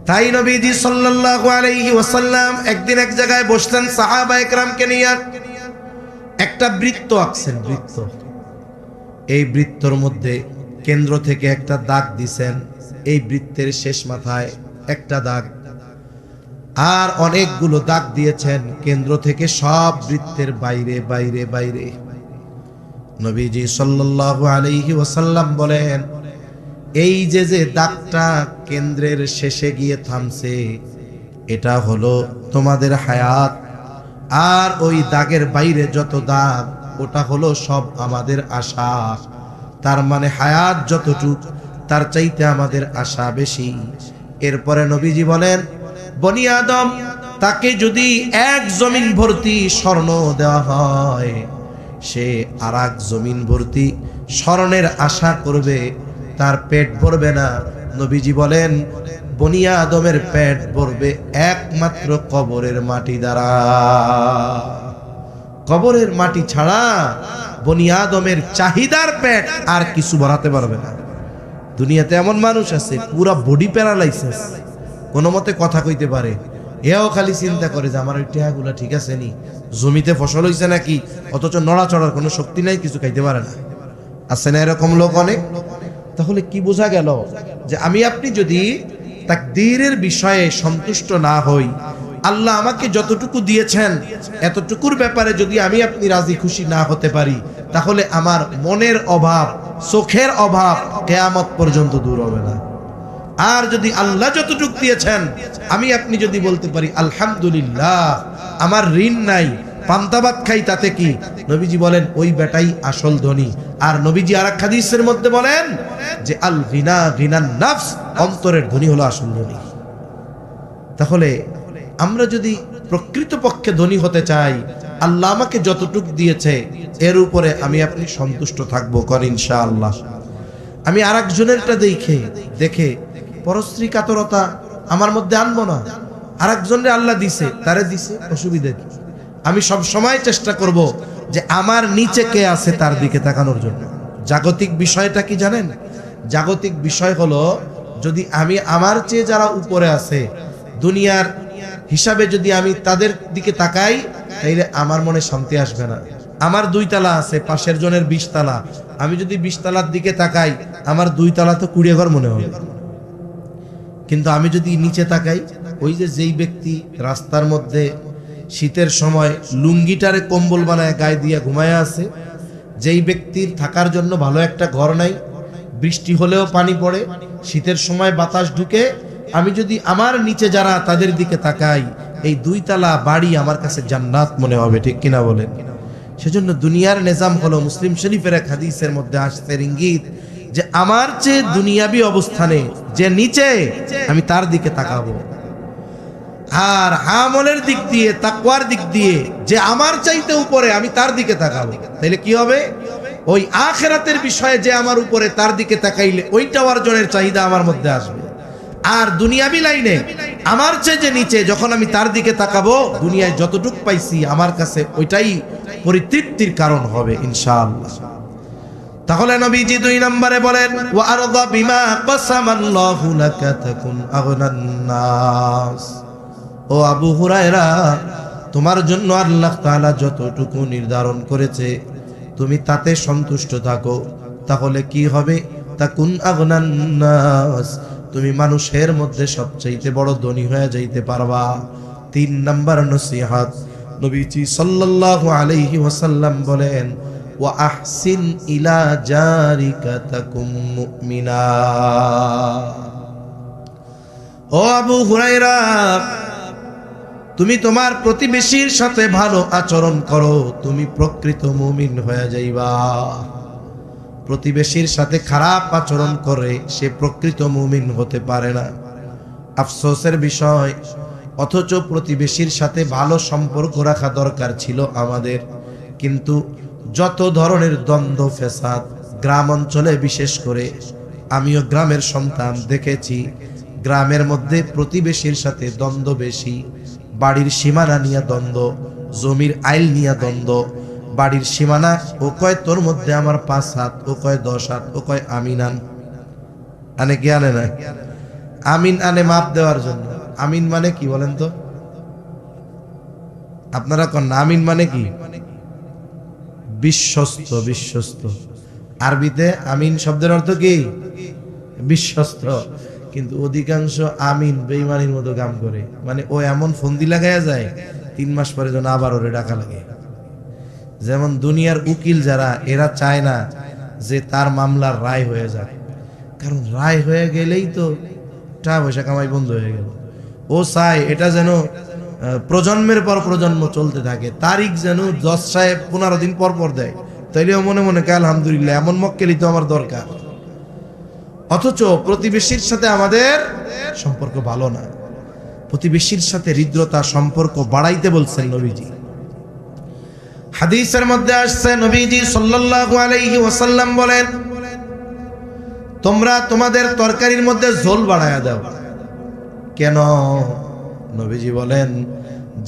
তাই নবীজি সাল্লাল্লাহু আলাইহি ওয়াসাল্লাম একদিন এক জায়গায় বসলেন সাহাবায়ে কেরামকে নিয়ে, একটা বৃত্ত আঁকছেন। বৃত্ত, এই বৃত্তর মধ্যে কেন্দ্র থেকে একটা দাগ দিছেন, এই বৃত্তের শেষ মাথায় একটা দাগ, আর অনেকগুলো দাগ দিয়েছেন কেন্দ্র থেকে সব বৃত্তের বাইরে বাইরে বাইরে। নবীজি সাল্লাল্লাহু আলাইহি ওয়াসাল্লাম বলেন, এই যে যে দাগটা কেন্দ্রের শেষে গিয়ে থামছে, এটা হলো তোমাদের হায়াত, আর ওই দাগের বাইরে যত দাগ, ওটা হলো সব আমাদের আশা। তার মানে হায়াত যতটুক, তার চাইতে আমাদের আশা বেশি। এরপরে নবীজি বলেন, বনি আদম, তাকে যদি এক জমিন ভর্তি স্বর্ণ দেওয়া হয়, সে আর এক জমিন ভর্তি স্বর্ণের আশা করবে, তার পেট ভরবে না। নবীজি বলেন, বনি আদমের পেট ভরবে একমাত্র কবরের মাটি দ্বারা। কবরের মাটি ছাড়া বনি আদমের চাহিদার পেট আর কিছু ভরাতে পারবে না। দুনিয়াতে এমন মানুষ আছে পুরা বডি প্যারালাইসিস, কোনো মতে কথা কইতে পারে, এও খালি চিন্তা করে যে আমার ওই টেহাগুলা ঠিক আছে নি, জমিতে ফসল হইছে নাকি, অথচ নড়াচড়ার কোনো শক্তি নাই, কিছু খাইতে পারে না। আছে না এরকম লোক অনেক? তাহলে কি বোঝা গেল যে আমি আপনি যদি তাকদীরের বিষয়ে সন্তুষ্ট না হই, আল্লাহ আমাকে যতটুকু দিয়েছেন এতটুকুর ব্যাপারে যদি আমি আপনি রাজি খুশি না হতে পারি, তাহলে আমার মনের অভাব, চোখের অভাব কিয়ামত পর্যন্ত দূর হবে না। আর যদি আল্লাহ যতটুকু দিয়েছেন আমি আপনি যদি বলতে পারি আলহামদুলিল্লাহ, আমার ঋণ নাই, পান্তাবাদ খাই, তাতে কি? নবীজি বলেন ওই বেটাই আসল ধনী। আর নবীজি আরেক হাদিসের মধ্যে বলেন যে আল গিনা গিনান নাফস, অন্তরের ধনী হলো আসল ধনী। তাহলে আমরা যদি প্রকৃতপক্ষে ধনী হতে চাই, আল্লাহ আমাকে যতটুকু দিয়েছে এর উপরে আমি আপনি সন্তুষ্ট থাকবো কর ইনশাআল্লাহ। আমি আরেকজনেরটা দেখে পরশ্রী কাতরতা আমার মধ্যে আনবো না। আরেকজনের আল্লাহ দিছে, তারে দিছে, অসুবিধা কি? আমি সব সময় চেষ্টা করব যে আমার নিচে কে আছে তার দিকে তাকানোর জন্য। জাগতিক বিষয়টা কি জানেন? জাগতিক বিষয় হলো, যদি আমি আমার চেয়ে যারা উপরে আছে দুনিয়ার হিসাবে যদি আমি তাদের দিকে তাকাই, তাইলে আমার মনে শান্তি আসবে না। আমার 2 তলা আছে, পাশের জনের 20 তলা, আমি যদি 20 তলার দিকে তাকাই, আমার 2 তলা তো 20 ঘর মনে হবে। কিন্তু আমি যদি নিচে তাকাই, ওই যে যেই ব্যক্তি রাস্তার মধ্যে শীতের সময় লুঙ্গিটারে কম্বল বানায় গায়ে দিয়ে ঘুমায় আছে, যেই ব্যক্তির থাকার জন্য ভালো একটা ঘর নাই, বৃষ্টি হলেও পানি পড়ে, শীতের সময় বাতাস ঢুকে, আমি যদি আমার নিচে যারা তাদের দিকে তাকাই, এই 2 তলা বাড়ি আমার কাছে জান্নাত মনে হবে, ঠিক কিনা বলেন? সেজন্য দুনিয়ার নিজাম হলো, মুসলিম শরীফের এক হাদিসের মধ্যে আসছে ইঙ্গিত যে আমার চেয়ে দুনিয়াবি অবস্থানে যে নিচে, আমি তার দিকে তাকাবো। আর আমলের দিক দিয়ে, তাকওয়ার দিক দিয়ে যে আমার চাইতে উপরে, আমি তার দিকে তাকাবো। তাইলে কি হবে? ওই আখিরাতের বিষয়ে যে আমার উপরে, তার দিকে তাকাইলে ওইটা অর্জনের চাহিদা আমার মধ্যে আসবে। আর দুনিয়াবি লাইনে আমার চেয়ে যে নিচে, যখন আমি তার দিকে তাকাবো, দুনিয়ায় যতটুক পাইছি আমার কাছে ওইটাই পরিতৃপ্তির কারণ হবে ইনশাআল্লাহ। তাহলে নবীজি 2 নম্বরে বলেন, ওয়া আরদা বিমা কাসামাল্লাহু লাকা তাকুন আগনান নাস। ও আবু হুরায়রা, তোমার জন্য আল্লাহ তাআলা যতটুকু নির্ধারণ করেছে তুমি তাতে সন্তুষ্ট থাকো, তাহলে কি হবে? তাকুন আগনান নাস, তুমি মানুষের মধ্যে সবচেয়ে বড় ধনী হয়ে যাইতে পারবা। 3 নম্বর নসিহত, নবীজি সাল্লাল্লাহু আলাইহি ওয়াসাল্লাম বলেন, ওয়া আহসিন ইলা জারিকা তাকুম মুমিনা। ও আবু হুরায়রা, তুমি তোমার প্রতিবেশীর সাথে ভালো আচরণ করো, তুমি প্রকৃত মুমিন হয়ে যাইবা। প্রতিবেশীর সাথে খারাপ আচরণ করে সে প্রকৃত মুমিন হতে পারে না। আফসোসের বিষয়, অথচ প্রতিবেশীর সাথে ভালো সম্পর্ক রাখা দরকার ছিল আমাদের। কিন্তু যত ধরনের দ্বন্দ্ব ফেসাদ গ্রাম অঞ্চলে, বিশেষ করে আমিও গ্রামের সন্তান, দেখেছি গ্রামের মধ্যে প্রতিবেশীর সাথে দ্বন্দ্ব বেশি। বাড়ির সীমানা নিয়ে দ্বন্দ্ব, জমির আইল নিয়ে দ্বন্দ্ব। বাড়ির সীমানা, ও কয় তোর মধ্যে আমার 5 হাত, ও কয় 10 হাত, ও কয় আমি নান, আনে কি আনে না। আমিন আনে মাপ দেওয়ার জন্য। আমিন মানে কি বলেন তো? আপনারা কোন আমিন মানে কি? বিশ্বস্ত, বিশ্বস্ত। আরবিতে আমিন শব্দের অর্থ কি? বিশ্বস্ত। কিন্তু অধিকাংশ আমিন বেঈমানির মতো কাম করে, মানে ও এমন ফন্দি লাগায়া যায় 3 মাস পরে যেন আবার ওরে ডাকা লাগে। যেমন দুনিয়ার উকিল যারা, এরা চায় না যে তার মামলার রায় হয়ে যায়, কারণ রায় হয়ে গেলেই তো টাকা পয়সা কামাই বন্ধ হয়ে গেল। ও চায় এটা যেন প্রজন্মের পর প্রজন্ম চলতে থাকে, তারিখ যেন জজ সাহেব 15 দিন পর পর দেয়, তাইলেও মনে মনে কে আলহামদুলিল্লাহ, এমন মক্কেলই তো আমার দরকার। অথচ প্রতিবেশীর সাথে আমাদের সম্পর্ক ভালো না। প্রতিবেশীর সাথে হৃদ্রতা সম্পর্ক বাড়াইতে বলছেন নবীজি। হাদিসের মধ্যে আসছে নবীজি সাল্লাল্লাহু আলাইহি ওয়াসাল্লাম বলেন, তোমরা তোমাদের তরকারির মধ্যে ঝোল বাড়ায়া দাও। কেন? নবীজি বলেন,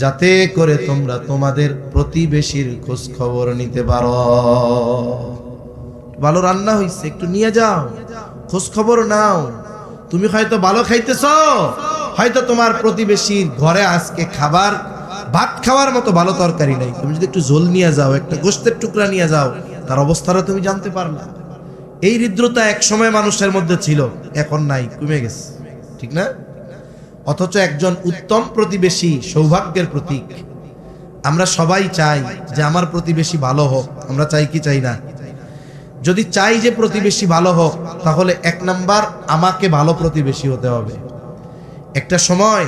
যাতে করে তোমরা তোমাদের প্রতিবেশীর খোঁজ খবর নিতে পারো। ভালো রান্না হইছে, একটু নিয়ে যাও, খোঁজ খবর নাও। তুমি হয়তো ভালো খাইতেছো, হয়তো তোমার প্রতিবেশীর ঘরে আজকে খাবার ভাত খাওয়ার মতো ভালো তরকারি নাই, তুমি যদি একটু ঝোল নিয়ে যাও, একটা গোশতের টুকরা নিয়ে যাও, তার অবস্থাটা তুমি জানতে পারলা। এই হৃদ্রতা এক সময় মানুষের মধ্যে ছিল, এখন নাই, কমে গেছে, ঠিক না? অথচ একজন উত্তম প্রতিবেশী সৌভাগ্যের প্রতীক। আমরা সবাই চাই যে আমার প্রতিবেশী ভালো হোক, আমরা চাই কি চাই না? যদি চাই যে প্রতিবেশী ভালো হোক, তাহলে 1 নাম্বার আমাকে ভালো প্রতিবেশী হতে হবে। একটা সময়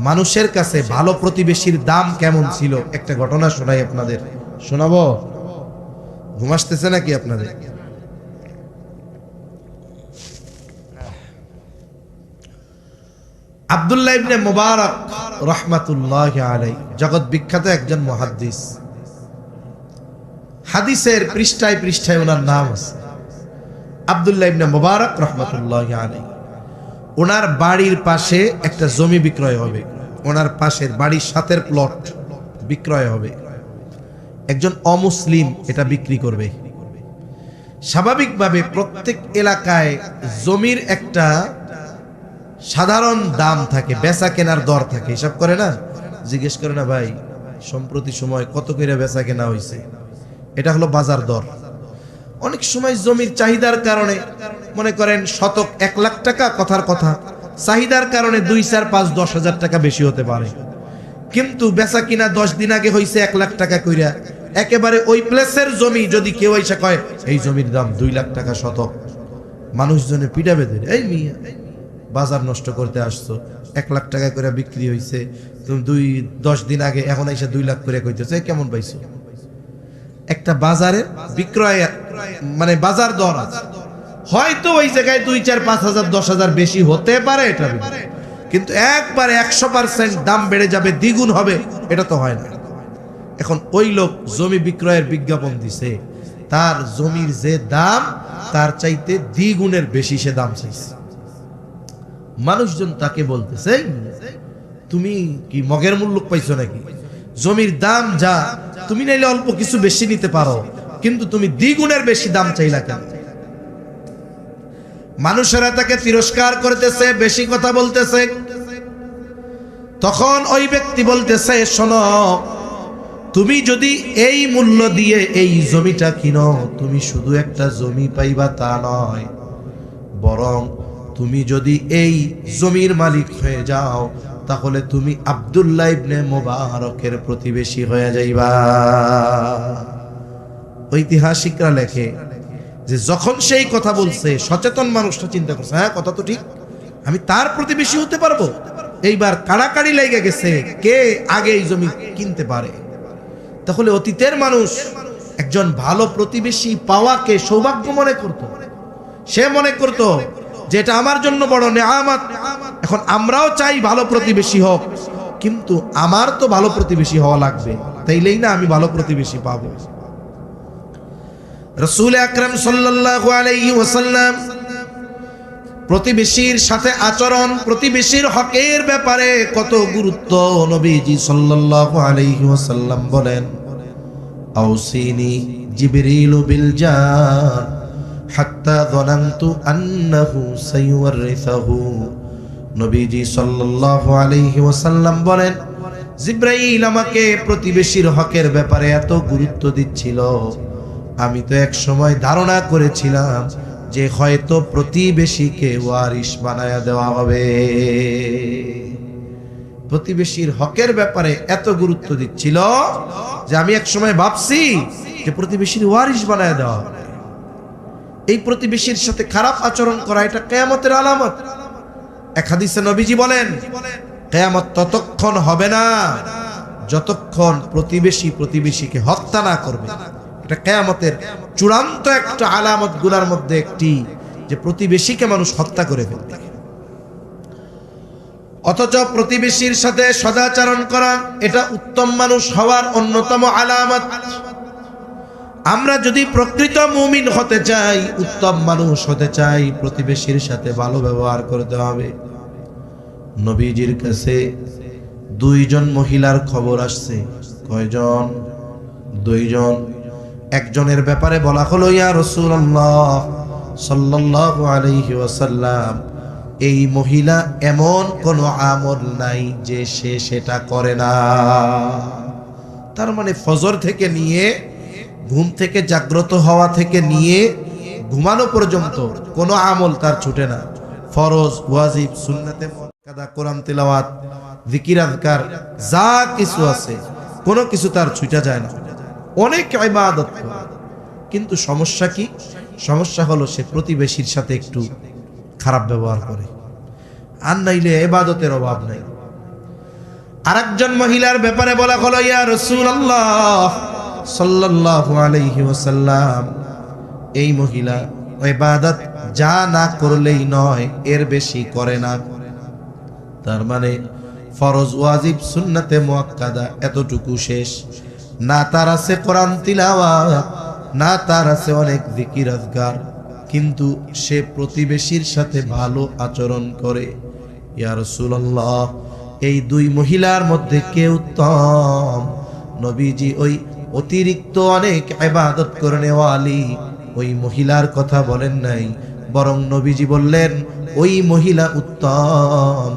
মানুষের কাছে ভালো প্রতিবেশীর দাম কেমন ছিল, একটা ঘটনা শোনাই আপনাদের। শোনাবো? ঘুম আসতেছে নাকি আপনাদের? আব্দুল্লাহ ইবনে মুবারক রাহমাতুল্লাহি আলাইহি জগৎ বিখ্যাত একজন মুহাদ্দিস। হাদিসের পৃষ্ঠায় পৃষ্ঠায় ওনার নাম আছে, আব্দুল্লাহ ইবনে মুবারক রাহমাতুল্লাহি আলাইহি। ওনার বাড়ির পাশে একটা জমি বিক্রয় হবে, ওনার পাশের বাড়ির সাথের প্লট বিক্রয় হবে। একজন অমুসলিম এটা বিক্রি করবে। স্বাভাবিকভাবে প্রত্যেক এলাকায় জমির একটা সাধারণ দাম থাকে, বেচা কেনার দর থাকে, হিসাব করে না? জিজ্ঞেস করে না, ভাই সম্প্রতি সময় কত করে বেচা কেনা হয়েছে? এটা হলো বাজার দর। অনেক সময় জমির চাহিদার কারণে, মনে করেন শতক 1 লাখ টাকা, কথার কথা, চাহিদার কারণে 2, 4, 5, 10 হাজার টাকা বেশি হতে পারে, কিন্তু বেচা কিনা 10 দিন আগে হয়েছে 1 লাখ টাকা কইরা। একেবারে ওই প্লেসের জমি যদি কেউ এসে কয় এই জমির দাম 2 লাখ টাকা শতক, মানুষজনে পিটা বেঁধে, এই মিয়া বাজার নষ্ট করতে আসছো, 1 লাখ টাকা করে বিক্রি হয়েছে, তুমি 10 দিন আগে এখন এসে 2 লাখ করে কইতেছো, কেমন পাইছো? একটা বাজারে বিক্রয় মানে বাজার দর আছে, হয়তো ওই জায়গায় 2, 4, 5 হাজার 10 হাজার বেশি হতে পারে, এটা কিন্তু একবারে 100% দাম বেড়ে যাবে, দ্বিগুণ হবে, এটা তো হয় না। এখন ওই লোক জমি বিক্রয়ের বিজ্ঞাপন দিছে, তার জমির যে দাম তার চাইতে দ্বিগুণের বেশি সে দাম চাইছে। মানুষজন তাকে বলতেছে, তুমি কি মগের মূল্য পাইছো নাকি? জমির দাম যা, তুমি নাইলে অল্প কিছু বেশি নিতে পারো, কিন্তু তুমি দ্বিগুণের বেশি দাম চাইলা কেন? মানুষেরা তাকে তিরস্কার করতেছে, বেশি কথা বলতেছে। তখন ওই ব্যক্তি বলতেছে, শোনো, তুমি যদি এই মূল্য দিয়ে এই জমিটা কিনো, তুমি শুধু একটা জমি পাইবা তা নয়, বরং তুমি যদি এই জমির মালিক হয়ে যাও, তাহলে তুমি আব্দুল্লাহ ইবনে মুবারকের প্রতিবেশী হয়ে যাইবা। ঐতিহাসিকরা লেখে যে যখন সেই কথা বলছে, সচেতন মানুষটা চিন্তা করছে, হ্যাঁ কথা তো ঠিক, আমি তার প্রতিবেশী হতে পারবো। এইবার কাড়াকাড়ি লেগে গেছে কে আগে এই জমি কিনতে পারে। তাহলে অতীতের মানুষ একজন ভালো প্রতিবেশী পাওয়াকে সৌভাগ্য মনে করত। সে মনে করত যে এটা আমার জন্য বড় নেয়ামত। এখন আমরাও চাই ভালো প্রতিবেশী হোক, কিন্তু আমার তো ভালো প্রতিবেশী হওয়া লাগবে, তাইলেই না আমি ভালো প্রতিবেশী পাবো। রাসূল আকরাম সাল্লাল্লাহু আলাইহি ওয়াসাল্লাম প্রতিবেশীর সাথে আচরণ, প্রতিবেশীর হকের ব্যাপারে কত গুরুত্ব নবীজি সাল্লাল্লাহু আলাইহি ওয়াসাল্লাম বলেন, আউসিনি জিবরিল বিল জার হাত্তা যানানতু আন্নাহু সাইওয়ারিসাহু নবীজি সাল্লাল্লাহু আলাইহি ওয়াসাল্লাম বলেন, জিবরাইল আমাকে প্রতিবেশীর হকের ব্যাপারে এত গুরুত্ব দিচ্ছিল, আমি তো এক সময় ধারণা করেছিলাম যে হয়তো প্রতিবেশীকে ওয়ারিশ বানায়া দেওয়া হবে। প্রতিবেশীর হকের ব্যাপারে এত গুরুত্ব দিচ্ছিল যে আমি এক সময় ভাবছি যে প্রতিবেশীর ওয়ারিশ বানায়া দেওয়া হবে। এই প্রতিবেশীর সাথে খারাপ আচরণ করা এটা কিয়ামতের আলামত। এক হাদিসে নবীজি বলেন, কিয়ামত ততক্ষণ হবে না যতক্ষণ প্রতিবেশী প্রতিবেশীকে হত্যা না করবে। এটা কিয়ামতের চূড়ান্ত একটা আলামত গুলার মধ্যে একটি, যে প্রতিবেশীকে মানুষ হত্যা করে ফেলবে। অথচ প্রতিবেশীর সাথে সদাচরণ করা এটা উত্তম মানুষ হওয়ার অন্যতম আলামত। আমরা যদি প্রকৃত মুমিন হতে চাই, উত্তম মানুষ হতে চাই, প্রতিবেশীর সাথে ভালো ব্যবহার করতে হবে। নবীজির কাছে দুইজন মহিলার খবর আসছে। কয়জন? দুইজন। একজনের ব্যাপারে বলা হলো, ইয়া রাসূলুল্লাহ সাল্লাল্লাহু আলাইহি ওয়াসাল্লাম, এই মহিলা এমন কোনো আমল নাই যে সে সেটা করে না। তার মানে ফজর থেকে নিয়ে, ঘুম থেকে জাগ্রত হওয়া থেকে নিয়ে ঘুমানো পর্যন্ত কোনো আমল তার ছুটে না। ফরজ, ওয়াজিব, সুন্নাতে মুআক্কাদা, কোরআন তিলাওয়াত, জিকির আযকার যা কিছু আছে কোনো কিছু তার ছুটা যায় না। অনেক ইবাদত করে, কিন্তু সমস্যা কি? সমস্যা হলো সে প্রতিবেশীর সাথে একটু খারাপ ব্যবহার করে, আর নাইলে ইবাদতের অভাব নাই। আরেকজন মহিলার ব্যাপারে বলা হলো, ইয়া রাসূলুল্লাহ সাল্লাল্লাহু আলাইহি ওয়াসাল্লাম, এই মহিলা ইবাদত যা না করলেই নয় এর বেশি করে না। তার মানে ফরজ, ওয়াজিব, সুন্নাতে মুআক্কাদা এতটুকু শেষ না। তার আছে কোরআন তিলাওয়াত, না তার আছে অনেক জিকির আযকার, কিন্তু সে প্রতিবেশীর সাথে ভালো আচরণ করে। ইয়া রাসূলুল্লাহ, এই দুই মহিলার মধ্যে কে উত্তম? নবীজি ওই অতিরিক্ত অনেক ইবাদত করনেওয়ালি ওই মহিলার কথা বলেন নাই, বরং নবীজি বললেন ওই মহিলা উত্তম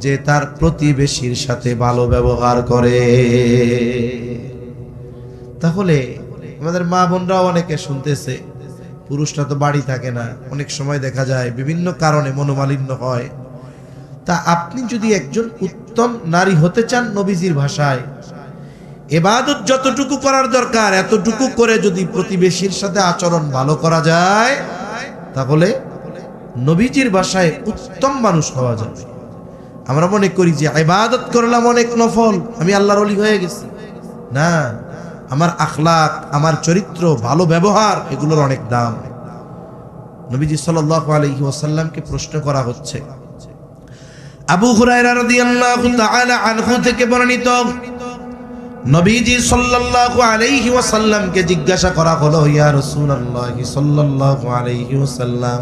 যে তার প্রতিবেশীর সাথে ভালো ব্যবহার করে। তাহলে আমাদের মা বোনরাও অনেকে শুনতেছে, পুরুষরা তো বাড়ি থাকে না, অনেক সময় দেখা যায় বিভিন্ন কারণে মনোমালিন্য হয়। তা আপনি যদি একজন উত্তম নারী হতে চান, নবীজির ভাষায় ইবাদত যতটুকু করার দরকার এতটুকু করে যদি প্রতিবেশীর সাথে আচরণ ভালো করা যায়, তাহলে নবীজির ভাষায় উত্তম মানুষ হওয়া যাবে। আমরা মনে করি যে ইবাদত করলাম অনেক নফল, আমি আল্লাহর ওলি হয়ে গেছি। না, আমার আখলাক, আমার চরিত্র, ভালো ব্যবহার, এগুলোর অনেক দাম। নবীজি সাল্লাল্লাহু আলাইহি ওয়াসাল্লামকে প্রশ্ন করা হচ্ছে। আবু হুরায়রা রাদিয়াল্লাহু তাআলা আনহু থেকে বর্ণিত, নবীজি সাল্লাল্লাহু আলাইহি ওয়াসাল্লামকে জিজ্ঞাসা করা হলো, ইয়া রাসূলুল্লাহ সাল্লাল্লাহু আলাইহি ওয়াসাল্লাম,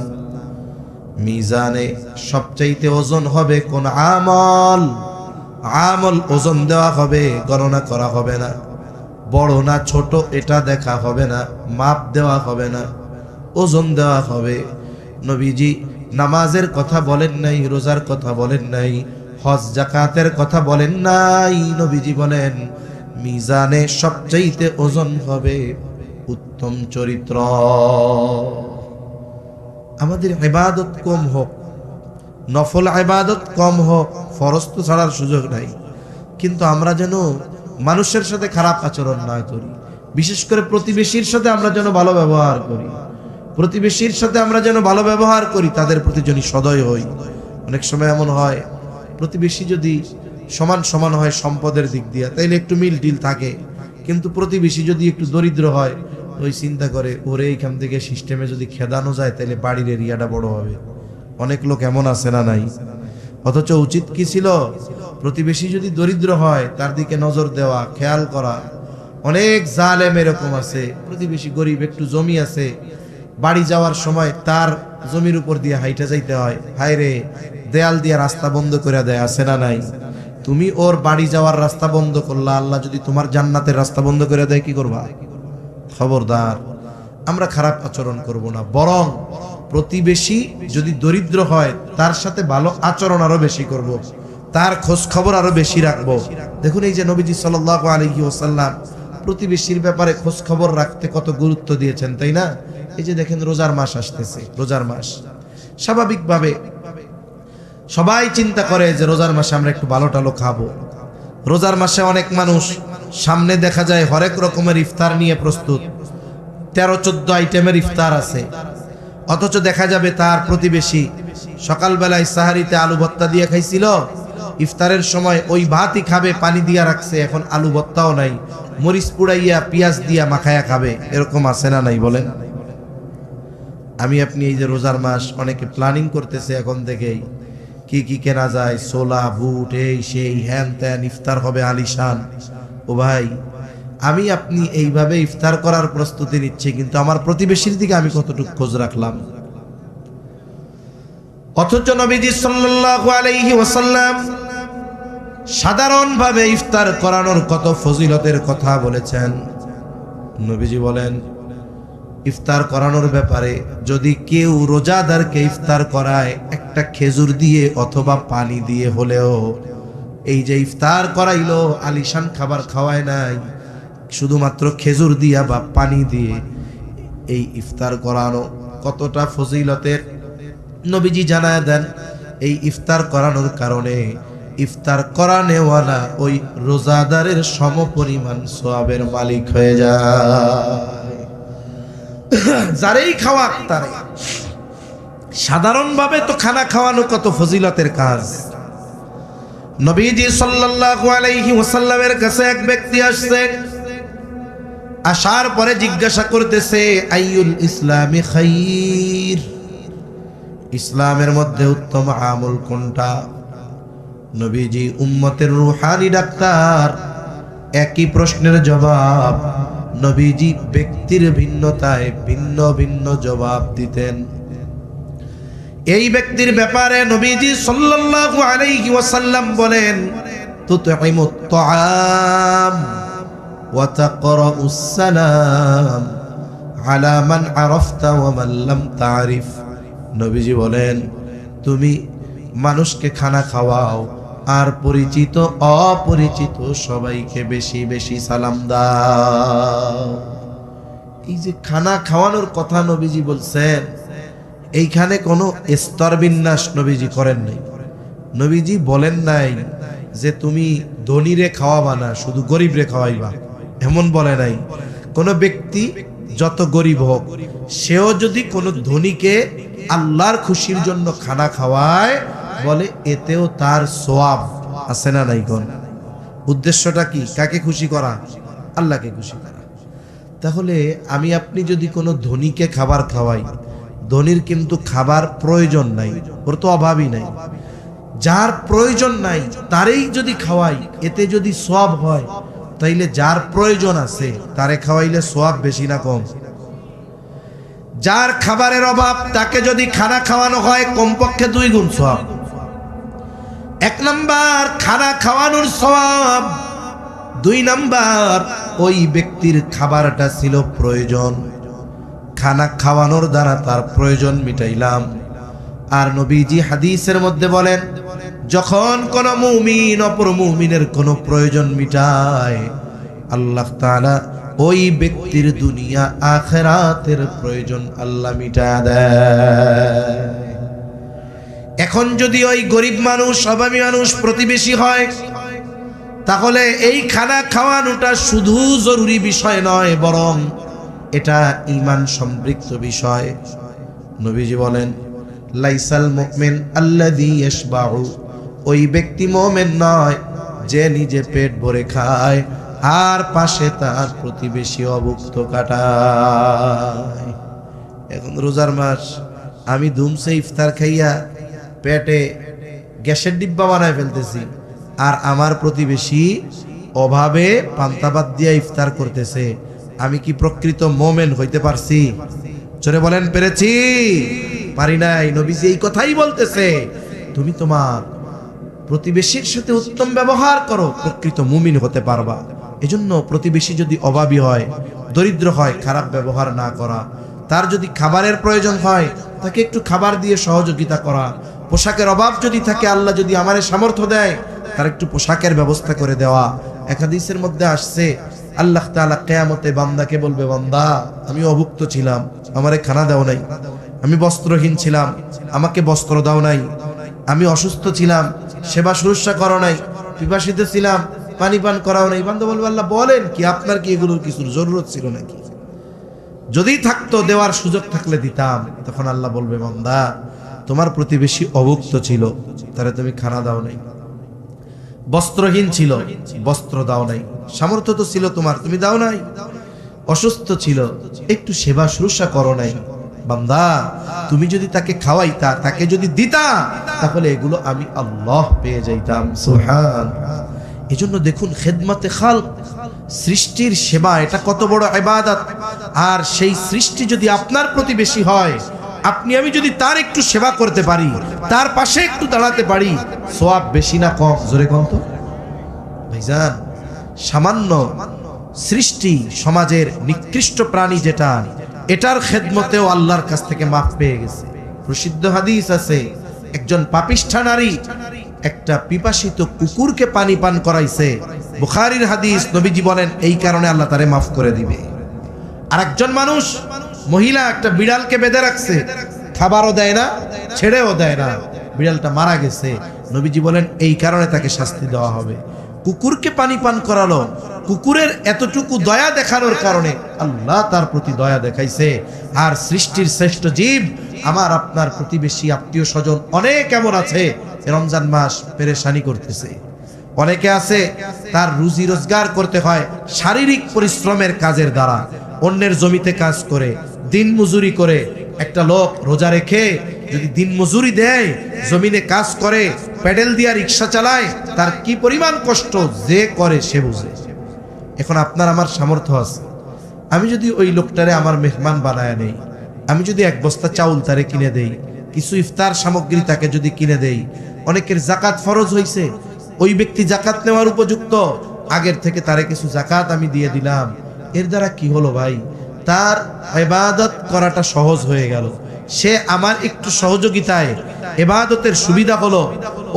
মিজানে সবচাইতে ওজন হবে কোন আমল? আমল ওজন দেওয়া হবে, গণনা করা হবে না। বড় না ছোট এটা দেখা হবে না, মাপ দেওয়া হবে না, ওজন দেওয়া হবে। নবীজি নামাজের কথা বলেন নাই, রোজার কথা বলেন নাই, হজ যাকাতের কথা বলেন নাই। নবীজি বলেন মিজানে সবচাইতে ওজন হবে উত্তম চরিত্র। আমাদের ইবাদত কম হোক, নফল ইবাদত কম হোক, ফরজ তো ছাড়ার সুযোগ নাই, কিন্তু আমরা যেন মানুষের সাথে খারাপ আচরণ না করি। বিশেষ করে প্রতিবেশীর সাথে আমরা যেন ভালো ব্যবহার করি। প্রতিবেশীর সাথে আমরা যেন ভালো ব্যবহার করি, তাদের প্রতি যেন সদয় হই। অনেক সময় এমন হয়, প্রতিবেশী যদি সমান সমান হয় সম্পদের দিক দিয়ে, তাইলে একটু মিল টিল থাকে, কিন্তু প্রতিবেশী যদি একটু দরিদ্র হয়, ওই চিন্তা করে ওরে এইখান থেকে সিস্টেমে যদি খেদানো যায় তাহলে বাড়ির এরিয়াটা বড় হবে। অনেক লোক এমন আছে না নাই? অথচ উচিত কি ছিল, প্রতিবেশী যদি দরিদ্র হয় তার দিকে নজর দেওয়া, খেয়াল করা। অনেক জালেম এরকম আছে, প্রতিবেশী গরিব, একটু জমি আছে, বাড়ি যাওয়ার সময় তার জমির উপর দিয়ে হাইটা যাইতে হয়, হায় রে, দেয়াল দিয়ে রাস্তা বন্ধ করে দেয়, আছে না নাই? তুমি ওর বাড়ি যাওয়ার রাস্তা বন্ধ করলা, আল্লাহ যদি তোমার জান্নাতের রাস্তা বন্ধ করে দেয় কি করবা? খবরদার, আমরা খারাপ আচরণ করব না, বরং প্রতিবেশী যদি দরিদ্র হয় তার সাথে ভালো আচরণ আরো বেশি করব, তার খোঁজ খবর আরো বেশি রাখবো। দেখুন এই যে নবীজি সাল্লাল্লাহু আলাইহি ওয়াসাল্লাম প্রতিবেশীর ব্যাপারে খোঁজ খবর রাখতে কত গুরুত্ব দিয়েছেন, তাই না? এই যে দেখেন রোজার মাস আসতেছে, রোজার মাস স্বাভাবিকভাবে সবাই চিন্তা করে যে রোজার মাসে আমরা একটু ভালো টালো খাবো। রোজার মাসে অনেক মানুষ সামনে দেখা যায় হরেক রকমের ইফতার নিয়ে প্রস্তুত, 13-14 আইটেমের ইফতার আছে, অথচ দেখা যাবে তার প্রতিবেশী সকালবেলায় সাহারিতে আলু ভর্তা দিয়ে খাইছিল, ইফতারের সময় ওই ভাতই খাবে, পানি দিয়া রাখছে, এখন আলু ভর্তাও নাই, মরিচ পুড়াইয়া পেঁয়াজ দিয়া মাখায়া খাবে। এরকম আছে না নাই বলেন? আমি আপনি এই যে রোজার মাস অনেকে প্ল্যানিং করতেছে এখন থেকেই, কি কি কেনা যায়, ছোলা বুট এই সেই হ্যান ত্যান, ইফতার হবে আলিশান। ও ভাই, আমি আপনি এইভাবে ইফতার করার প্রস্তুতি নিচ্ছি, কিন্তু আমার প্রতিবেশীর দিকে আমি কতটুকু খোঁজ রাখলাম? অথচ নবীজি সাল্লাল্লাহু আলাইহি ওয়াসাল্লাম সাধারণভাবে ইফতার করানোর কত ফজিলতের কথা বলেছেন। নবীজি বলেন ইফতার করানোর ব্যাপারে, যদি কেউ রোজাদারকে ইফতার করায় একটা খেজুর দিয়ে অথবা পানি দিয়ে হলেও, এই যে ইফতার করাইলো, আলিশান খাবার খাওয়ায় নাই, শুধুমাত্র খেজুর দিয়া বা পানি দিয়ে এই ইফতার করানো কতটা ফজিলতের নবীজি জানায় দেন। এই ইফতার করানোর কারণে ইফতার করানেওয়ালা ওই রোজাদারের সমপরিমাণ সওয়াবের মালিক হয়ে যায়। যারেই খাওয়া তারে। সাধারণভাবে তো খানা খাওয়ানো কত ফজিলতের কাজ। নবীজি সাল্লাল্লাহু আলাইহি ওয়াসাল্লামের কাছে এক ব্যক্তি আসছে, আসার পরে জিজ্ঞাসা করতেছে আইয়ুল ইসলামি খাইর, ইসলামের মধ্যে উত্তম আমল কোনটা? নবীজি উম্মতের রূহানি ডাক্তার, একই প্রশ্নের জবাব নবীজি ব্যক্তির ভিন্নতায় ভিন্ন ভিন্ন জবাব দিতেন। এই ব্যক্তির ব্যাপারে নবীজি সাল্লাল্লাহু আলাইহি ওয়াসাল্লাম বলেন তুতঈমুত তাআম ওয়া তাকরাউস সালাম আলা মান আরাফতা ওয়া মান লাম তারিফ। নবীজি বলেন তুমি মানুষকে খানা খাওয়াও, আর পরিচিত অপরিচিত সবাইকে বেশি বেশি সালাম দাও। এই যে খানা খাওয়ানোর কথা নবীজি বলছেন, এইখানে কোনো স্তর বিন্যাস নবীজি করেন নাই। নবীজি বলেন নাই যে তুমি ধনীরে খাওয়াবা না, শুধু গরিবরে খাওয়াইবা, এমন বলে নাই। কোনো ব্যক্তি যত গরিব হোক, সেও যদি কোনো ধনীকে আল্লাহর খুশির জন্য খানা খাওয়ায়, বলে এতেও তার সওয়াব আছে না নাই? কোন উদ্দেশ্যটা কি? কাকে খুশি করা? আল্লাহকে খুশি করা। তাহলে আমি আপনি যদি কোনো ধনীকে খাবার খাওয়াই, ধনীর কিন্তু খাবার প্রয়োজন নাই, ওর তো অভাবই নাই, যার প্রয়োজন নাই তারই যদি খাওয়াই, এতে যদি সওয়াব হয়, তাইলে যার প্রয়োজন আছে তারে খাওয়াইলে সওয়াব বেশি না কম? যার খাবারের অভাব তাকে যদি খানা খাওয়ানো হয়, কমপক্ষে 2 গুণ সওয়াব। 1 নাম্বার খানা খাওয়ানোর সওয়াব, 2 নাম্বার ওই ব্যক্তির খাবারটা ছিল প্রয়োজন, খানা খাওয়ানোর দ্বারা তার প্রয়োজন মিটাইলাম। আর নবীজি হাদিসের মধ্যে বলেন, যখন কোন মুমিন অপর মুমিনের কোনো প্রয়োজন মিটায়, আল্লাহ তাআলা ওই ব্যক্তির দুনিয়া আখিরাতের প্রয়োজন আল্লাহ মিটায় দেয়। এখন যদি ওই গরিব মানুষ, অভাবী মানুষ প্রতিবেশী হয়, তাহলে এই খানা খাওয়ানোটা শুধু জরুরি বিষয় নয়, বরং এটা ঈমান সম্পৃক্ত বিষয়। নবীজি বলেন লাইসাল মুমিন আল্লাযী ইয়াশবাউ, ওই ব্যক্তি মুমিন নয় যে নিজে পেট ভরে খায় আর পাশে তার প্রতিবেশী অভুক্ত কাটায়। এখন রোজার মাস, আমি ধুমসে ইফতার খাইয়া পেটে গ্যাসের ডিব্বা বানায় ফেলতেছি, আর আমার প্রতিবেশী অভাবে পান্তাবাদ দিয়ে ইফতার করতেছে, আমি কি প্রকৃত মোমেন হইতে পারছি? জোরে বলেন পেরেছি? পারি নাই। নবীজি এই কথাই বলতেছে, তুমি তোমার প্রতিবেশীর সাথে উত্তম ব্যবহার করো, প্রকৃত মুমিন হতে পারবা। এজন্য প্রতিবেশী যদি অভাবী হয়, দরিদ্র হয়, খারাপ ব্যবহার না করা। তার যদি খাবারের প্রয়োজন হয়, তাকে একটু খাবার দিয়ে সহযোগিতা করা, পোশাকের অভাব যদি থাকে আল্লাহ যদি আমারে সামর্থ্য দেয় তার একটু পোশাকের ব্যবস্থা করে দেওয়া। এক হাদিসের মধ্যে আসছে আল্লাহ তাআলা কিয়ামতে বান্দাকে বলবে, বান্দা আমি অভুক্ত ছিলাম, আমারে খানা দাও নাই, আমি বস্ত্রহীন ছিলাম, আমাকে বস্ত্র দাও নাই, আমি অসুস্থ ছিলাম, সেবা শুশ্রূষা করো নাই, পিপাসিত ছিলাম, পানি পান করাও নাই। বান্দা বলবে, আল্লাহ বলেন কি, আপনার কি এগুলোর কিছুর জরুরত ছিল নাকি? যদি থাকতো, দেওয়ার সুযোগ থাকলে দিতাম। তখন আল্লাহ বলবে, বান্দা তোমার প্রতিবেশী অভুক্ত ছিল, তারে তুমি খানা দাও নাই, বস্ত্রহীন ছিল, বস্ত্র দাও নাই, সামর্থ্য তো ছিল তোমার, তুমি দাও নাই, অসুস্থ ছিল, একটু সেবা শুশ্রূষা করো নাই। বান্দা তুমি যদি তাকে খাওয়াইতা, তাকে যদি দিতা, তাহলে এগুলো আমি আল্লাহ পেয়ে যাইতাম। সুবহানাল্লাহ। এজন্য দেখুন খেদমতে খালক, সৃষ্টির সেবা, এটা কত বড় ইবাদত। আর সেই সৃষ্টি যদি আপনার প্রতিবেশী হয়, আপনি আমি যদি তার একটু সেবা করতে পারি, তার পাশে একটু দাঁড়াতে পারি, সওয়াব বেশি না কম? জোরে কম তো ভাইজান। সামান্য সৃষ্টি, সমাজের নিকৃষ্ট প্রাণী যেটা, এটার খেদমতেও আল্লাহর কাছ থেকে মাফ পেয়ে গেছে। প্রসিদ্ধ হাদিস আছে, একজন পাপিষ্ঠা নারী একটা পিপাসিত কুকুরকে পানি পান করাইছে। বুখারীর হাদিস, নবীজি বলেন এই কারণে আল্লাহ তারে মাফ করে দিবে। আর একজন মানুষ, মহিলা একটা বিড়ালকে বেঁধে রাখছে, খাবারও দেয় না, ছেড়েও দেয় না, বিড়ালটা মারা গেছে। নবীজি বলেন এই কারণে তাকে শাস্তি দেওয়া হবে। কুকুরকে পানি পান করালো, কুকুরের এতটুকু দয়া দেখানোর কারণে আল্লাহ তার প্রতি দয়া দেখাইছে। আর সৃষ্টির শ্রেষ্ঠ জীব আমার আপনার প্রতিবেশী, আত্মীয় স্বজন অনেক এমন আছে রমজান মাস পেরেশানি করতেছে। অনেকে আছে তার রুজি রোজগার করতে হয় শারীরিক পরিশ্রমের কাজের দ্বারা, অন্যের জমিতে কাজ করে, দিন মজুরি করে। একটা লোক রোজা রেখে যদি দিন মজুরি দেয়, জমিনে কাজ করে, প্যাডেল দিয়া রিক্সা চালায়, তার কি পরিমাণ কষ্ট যে করে সে বুঝে। এখন আপনার আমার সামর্থ্য আছে, আমি যদি ওই লোকটারে আমার মেহমান বানায় নেই, আমি যদি এক বস্তা চাউল তারে কিনে দেই, কিছু ইফতার সামগ্রী তাকে যদি কিনে দেই, অনেকের জাকাত ফরজ হয়েছে, ওই ব্যক্তি জাকাত নেওয়ার উপযুক্ত, আগের থেকে তারে কিছু জাকাত আমি দিয়ে দিলাম, এর দ্বারা কি হলো ভাই? তার ইবাদত করাটা সহজ হয়ে গেল। সে আমার একটু সহযোগিতায় ইবাদতের সুবিধা হলো।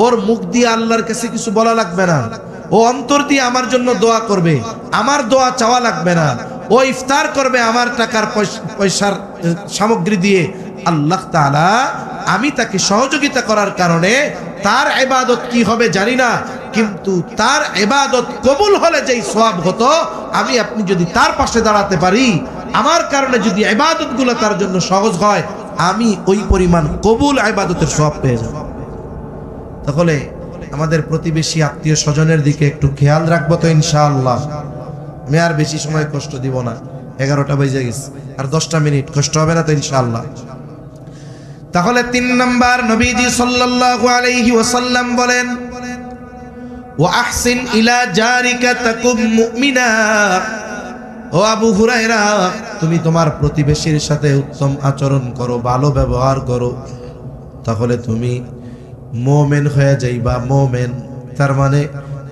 ওর মুখ দিয়ে আল্লাহর কাছে কিছু বলা লাগবে না, ও অন্তর দিয়ে আমার জন্য দোয়া করবে, আমার দোয়া চাওয়া লাগবে না। ও ইফতার করবে আমার টাকার পয়সার সামগ্রী দিয়ে। আল্লাহ তাআলা আমি তাকে সহযোগিতা করার কারণে তার ইবাদত কি হবে জানি না, কিন্তু তার ইবাদত কবুল হলে যেই সওয়াব হতো, আমি আপনি যদি তার পাশে দাঁড়াতে পারি, আমার কারণে যদি ইবাদতগুলো তার জন্য সহজ হয়, আমি ওই পরিমাণ কবুল ইবাদতের সওয়াব পেয়ে যাব। তাহলে আমাদের প্রতিবেশী, আত্মীয় স্বজনের দিকে একটু খেয়াল রাখবো তো ইনশাআল্লাহ। আমি আর বেশি সময় কষ্ট দিব না, 11টা বেজে গেছে, আর 10টা মিনিট কষ্ট হবে না তো ইনশাআল্লাহ। তাহলে 3 নাম্বার, নবীজি সাল্লাল্লাহু আলাইহি ওয়াসাল্লাম বলেন, ওয়া আহসিন ইলা জারিকা তাকুম মুমিনা। ও আবু হুরায়রা, তুমি তোমার প্রতিবেশীর সাথে উত্তম আচরণ করো, ভালো ব্যবহার করো, তাহলে তুমি মুমিন হয়ে যাইবা। মুমিন তার মানে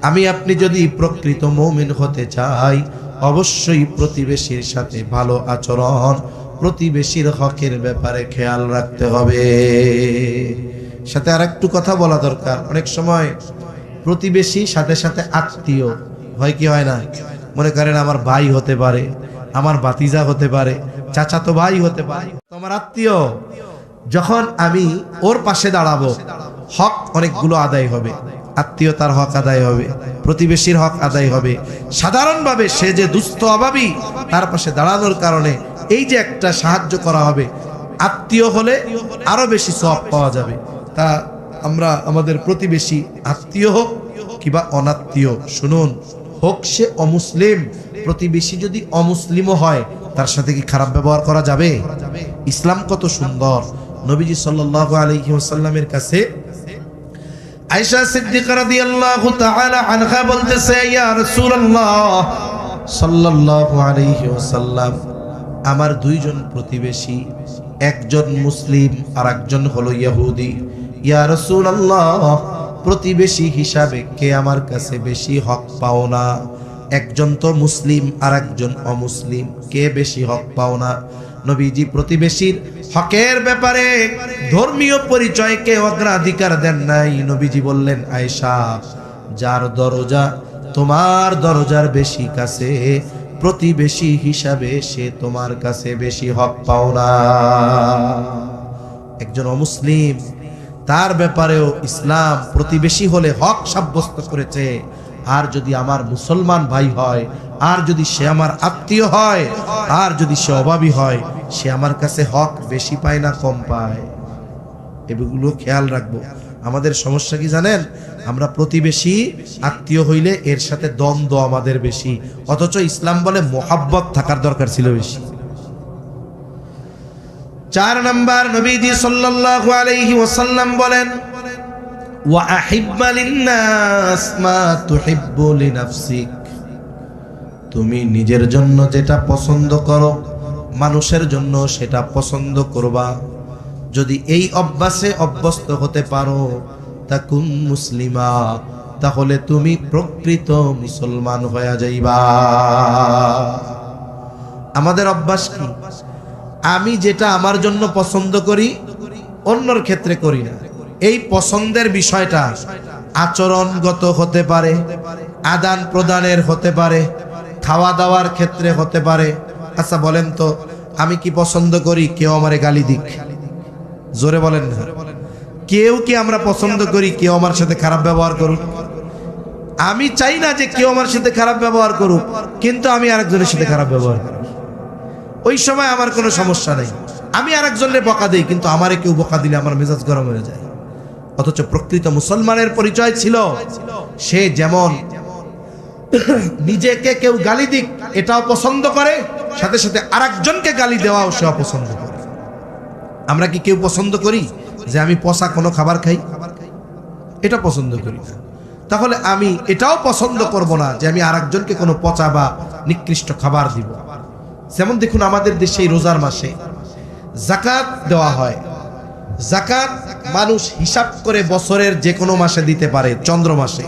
আমি আপনি যদি প্রকৃত মুমিন হতে চাই, অবশ্যই প্রতিবেশীর সাথে ভালো আচরণ, প্রতিবেশীর হকের ব্যাপারে খেয়াল রাখতে হবে। সাথে আরেকটু কথা বলা দরকার, অনেক সময় প্রতিবেশী সাথে সাথে আত্মীয় হয় কি হয় না? মনে করেন আমার ভাই হতে পারে, আমার ভাতিজা হতে পারে, চাচাতো ভাই হতে পারে, তোমার আত্মীয়। যখন আমি ওর পাশে দাঁড়াবো, হক অনেকগুলো আদায় হবে, আত্মীয়তার হক আদায় হবে, প্রতিবেশীর হক আদায় হবে। সাধারণভাবে সে যে দুস্থ অভাবী, তার পাশে দাঁড়ানোর কারণে এই যে একটা সাহায্য করা হবে, আত্মীয় হলে আরো বেশি সওয়াব পাওয়া যাবে। তা আমরা আমাদের প্রতিবেশী, আত্মীয় হোক কিংবা অনাত্মীয়, শুনুন, হোক সে অমুসলিম, প্রতিবেশী যদি অমুসলিমও হয়, তার সাথে কি খারাপ ব্যবহার করা যাবে? ইসলাম কত সুন্দর। নবীজি সাল্লাল্লাহু আলাইহি ওয়াসাল্লামের কাছে আয়েশা সিদ্দিকা রাদিয়াল্লাহু তাআলা আনহা বলতেছে, ইয়া রাসূলুল্লাহ সাল্লাল্লাহু আলাইহি ওয়াসাল্লাম, আমার দুইজন প্রতিবেশী, একজন মুসলিম আর একজন হলো ইহুদি। ইয়া রাসূলুল্লাহ, প্রতিবেশী হিসাবে কে আমার কাছে বেশি হক পাও না? একজন তো মুসলিম আর একজন অমুসলিম, কে বেশি হক পাও না? নবীজি প্রতিবেশীর হকের ব্যাপারে ধর্মীয় পরিচয়কে অগ্রাধিকার দেন নাই। নবীজি বললেন, আয়েশা, যার দরজা তোমার দরজার বেশি কাছে, প্রতিবেশী হিসাবে সে তোমার কাছে বেশি হক পাও না। একজন অমুসলিম, তার ব্যাপারেও ইসলাম প্রতিবেশী হলে হক সাব্যস্ত করেছে। আর যদি আমার মুসলমান ভাই হয়, আর যদি সে আমার আত্মীয় হয়, আর যদি সে অভাবী হয়, সে আমার কাছে হক বেশি পায় না কম পায়? এগুলো খেয়াল রাখবো। আমাদের সমস্যা কি জানেন? আমরা প্রতিবেশী আত্মীয় হইলে এর সাথে দ্বন্দ্ব আমাদের বেশি, অথচ ইসলাম বলে মোহাব্বত থাকার দরকার ছিল বেশি। 4 নাম্বার, নবীজি সাল্লাল্লাহু আলাইহি ওয়াসাল্লাম বলেন, ওয়া আহিব্বা লিন-নাস মা তুহিব্বু লিনাফসিক। তুমি নিজের জন্য যেটা পছন্দ করো, মানুষের জন্য সেটা পছন্দ করবা। যদি এই অভ্যাসে অভ্যস্ত হতে পারো, তাকুন মুসলিমা, তাহলে তুমি প্রকৃত মুসলমান হয়ে যাইবা। আমাদের অভ্যাস কি? আমি যেটা আমার জন্য পছন্দ করি, অন্যর ক্ষেত্রে করি না। এই পছন্দের বিষয়টা আচরণগত হতে পারে, আদান প্রদানের হতে পারে, খাওয়া দাওয়ার ক্ষেত্রে হতে পারে। আচ্ছা বলেন তো, আমি কি পছন্দ করি কেউ আমারে গালি দিক? জোরে বলেন না। কেউ কি আমরা পছন্দ করি কেউ আমার সাথে খারাপ ব্যবহার করুক? আমি চাই না যে কেউ আমার সাথে খারাপ ব্যবহার করুক, কিন্তু আমি আরেকজনের সাথে খারাপ ব্যবহার করি। ওই সময় আমার কোনো সমস্যা নেই, আমি আরেকজনের বকা দিই, কিন্তু আমারে কেউ বকা দিলে আমার মেজাজ গরম হয়ে যায়। অথচ প্রকৃত মুসলমানের পরিচয় ছিল সে যেমন নিজেকে কেউ গালি দিক এটাও পছন্দ করে, সাথে সাথে আরেকজনকে গালি দেওয়াও সে অপছন্দ করে। আমরা কি কেউ পছন্দ করি যে আমি পচা কোনো খাবার খাই? এটা পছন্দ করি না। তাহলে আমি এটাও পছন্দ করব না যে আমি আরেকজনকে কোনো পচা বা নিকৃষ্ট খাবার দিব। যেমন দেখুন, আমাদের দেশে এই রোজার মাসে যাকাত দেওয়া হয়। যাকাত মানুষ হিসাব করে বছরের যে কোনো মাসে দিতে পারে, চন্দ্র মাসে।